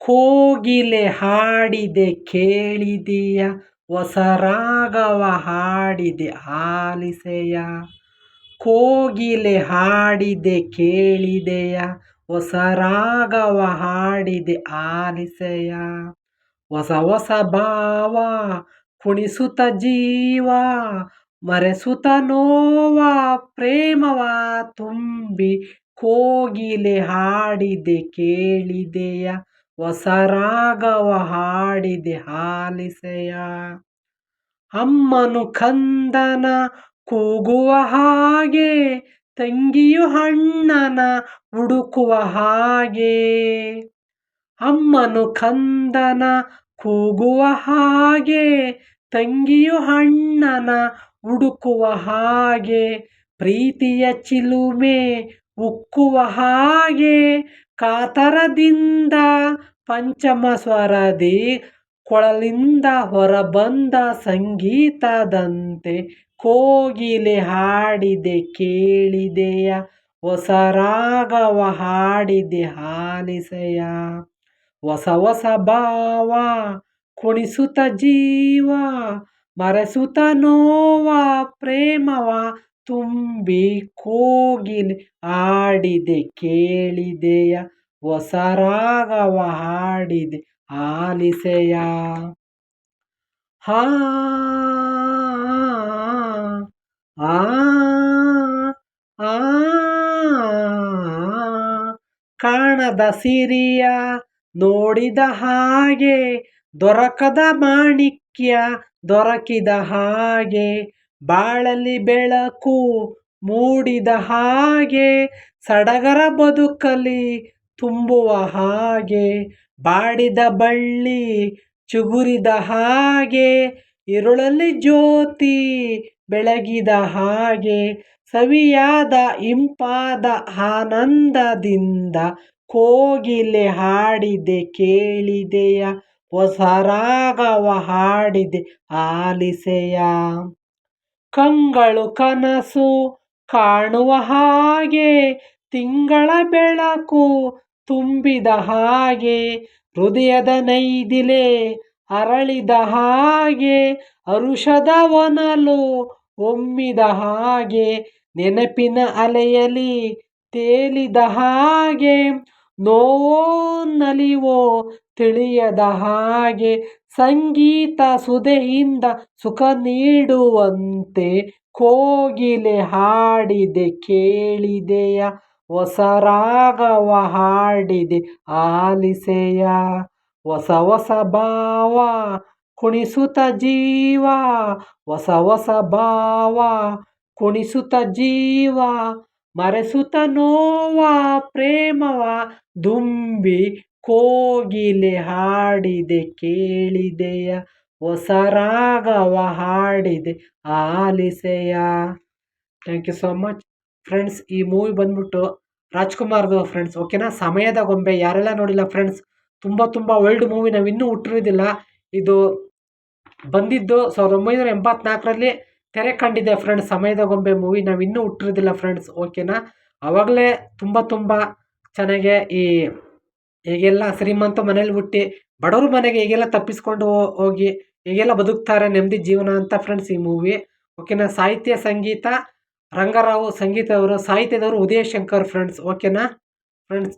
ಕೋಗಿಲೆ ಹಾಡಿದೆ ಕೇಳಿದೆಯ, ಹೊಸ ರಾಗವ ಹಾಡಿದೆ ಆಲಿಸೆಯ. ಕೋಗಿಲೆ ಹಾಡಿದೆ ಕೇಳಿದೆಯ, ಹೊಸ ರಾಗವ ಹಾಡಿದೆ ಆಲಿಸೆಯ. ಹೊಸ ಹೊಸ ಭಾವ ಕುಣಿಸುತ್ತ ಜೀವ, ಮರೆಸುತ್ತ ನೋವ ಪ್ರೇಮವ ತುಂಬಿ. ಕೋಗಿಲೆ ಹಾಡಿದೆ ಕೇಳಿದೆಯ, ಹೊಸ ರಾಗವ ಹಾಡಿದೆ ಆಲಿಸೆಯ. ಅಮ್ಮನು ಕಂದನ ಕೂಗುವ ಹಾಗೆ, ತಂಗಿಯು ಅಣ್ಣನ ಹುಡುಕುವ ಹಾಗೆ. ಅಮ್ಮನು ಕಂದನ ಕೂಗುವ ಹಾಗೆ, ತಂಗಿಯು ಅಣ್ಣನ ಹುಡುಕುವ ಹಾಗೆ. ಪ್ರೀತಿಯ ಚಿಲುಮೆ ಉಕ್ಕುವ ಹಾಗೆ, ಕಾತರದಿಂದ ಪಂಚಮ ಸ್ವರದಿ ಕೊಳಲಿಂದ ಹೊರಬಂದ ಸಂಗೀತದಂತೆ. ಕೋಗಿಲೆ ಹಾಡಿದೆ ಕೇಳಿದೆಯ, ಹೊಸ ರಾಗವ ಹಾಡಿದೆ ಆಲಿಸೆಯ. ಹೊಸ ಹೊಸ ಭಾವ ಕುಣಿಸುತ್ತ ಜೀವ, ಮರೆಸುತ್ತ ನೋವ ಪ್ರೇಮವ ತುಂಬಿ. ಕೋಗಿಲೆ ಹಾಡಿದೆ ಕೇಳಿದೆಯ, ಹೊಸ ರಾಗವ ಹಾಡಿದೆ ಆಲಿಸೆಯ. ಹಾ ಆ ಆ ಕಾಣದ ಸಿರಿಯ ನೋಡಿದ ಹಾಗೆ, ದೊರಕದ ಮಾಣಿಕ್ಯ ದೊರಕಿದ ಹಾಗೆ. ಬಾಳಲ್ಲಿ ಬೆಳಕು ಮೂಡಿದ ಹಾಗೆ, ಸಡಗರ ಬದುಕಲಿ ತುಂಬುವ ಹಾಗೆ. ಬಾಡಿದ ಬಳ್ಳಿ ಚಿಗುರಿದ ಹಾಗೆ, ഇരുಳಲ್ಲಿ ಜ್ಯೋತಿ ಬೆಳಗಿದ ಹಾಗೆ. ಸವಿಯಾದ ಇಂಪಾದ ಆನಂದದಿಂದ, ಕೋಗಿಲೆ ಹಾಡಿದೆ ಕೇಳಿದೆಯ, ಹೊಸ ರಾಗವ ಹಾಡಿದೆ ಆಲಿಸೆಯ. ಕಂಗಳು ಕನಸು ಕಾಣುವ ಹಾಗೆ, ತಿಂಗಳ ಬೆಳಕು ತುಂಬಿದ ಹಾಗೆ. ಹೃದಯದ ನೈದಿಲೆ ಅರಳಿದ ಹಾಗೆ, ಹರುಷದ ಹೊನಲು ಹೊಮ್ಮಿದ ಹಾಗೆ. ನೆನಪಿನ ಅಲೆಯಲಿ ತೇಲಿದ ಹಾಗೆ, ನೋವೋ ನಲಿವೋ ತಿಳಿಯದ ಹಾಗೆ. ಸಂಗೀತ ಸುಧೆಯಿಂದ ಸುಖ ನೀಡುವಂತೆ, ಕೋಗಿಲೆ ಹಾಡಿದೆ ಕೇಳಿದೆಯ, ಹೊಸ ರಾಗವ ಹಾಡಿದೆ ಆಲಿಸೆಯ. ಹೊಸ ಹೊಸ ಭಾವ ಕುಣಿಸುತ್ತ ಜೀವ, ಹೊಸ ಹೊಸ ಭಾವ ಕುಣಿಸುತ್ತ ಜೀವ, ಮರೆಸುತ್ತ ನೋವ ಪ್ರೇಮವ ದುಂಬಿ. ಕೋಗಿಲೆ ಹಾಡಿದೆ ಕೇಳಿದೆಯ, ಹೊಸ ರಾಗವ ಹಾಡಿದೆ ಆಲಿಸೆಯ. Thank you so much friends. ಈ ಮೂವಿ ಬಂದ್ಬಿಟ್ಟು ರಾಜ್ಕುಮಾರ್ದು ಫ್ರೆಂಡ್ಸ್, ಓಕೆನಾ. ಸಮಯದ ಗೊಂಬೆ ಯಾರೆಲ್ಲ ನೋಡಿಲ್ಲ ಫ್ರೆಂಡ್ಸ್, ತುಂಬ ಓಲ್ಡ್ ಮೂವಿ, ನಾವು ಇನ್ನೂ ಹುಟ್ಟಿರೋದಿಲ್ಲ. ಇದು ಬಂದಿದ್ದು 1984ರಲ್ಲಿ ತೆರೆ ಕಂಡಿದೆ ಫ್ರೆಂಡ್ಸ್. ಸಮಯದ ಗೊಂಬೆ ಮೂವಿ ನಾವು ಇನ್ನೂ ಹುಟ್ಟಿರೋದಿಲ್ಲ ಫ್ರೆಂಡ್ಸ್, ಓಕೆನಾ. ಆವಾಗಲೇ ತುಂಬ ಚೆನ್ನಾಗೆ ಹೇಗೆಲ್ಲ ಶ್ರೀಮಂತ ಮನೇಲಿ ಹುಟ್ಟಿ ಬಡವ್ರ ಮನೆಗೆ ಹೇಗೆಲ್ಲ ತಪ್ಪಿಸ್ಕೊಂಡು ಹೋಗಿ ಹೇಗೆಲ್ಲ ಬದುಕ್ತಾರೆ ನೆಮ್ಮದಿ ಜೀವನ ಅಂತ ಫ್ರೆಂಡ್ಸ್ ಈ ಮೂವಿ, ಓಕೆನಾ. ಸಾಹಿತ್ಯ ಸಂಗೀತ ರಂಗರಾವ್, ಸಂಗೀತದವರು, ಸಾಹಿತ್ಯದವರು ಉದಯ್ ಶಂಕರ್ ಫ್ರೆಂಡ್ಸ್, ಓಕೆನಾ ಫ್ರೆಂಡ್ಸ್.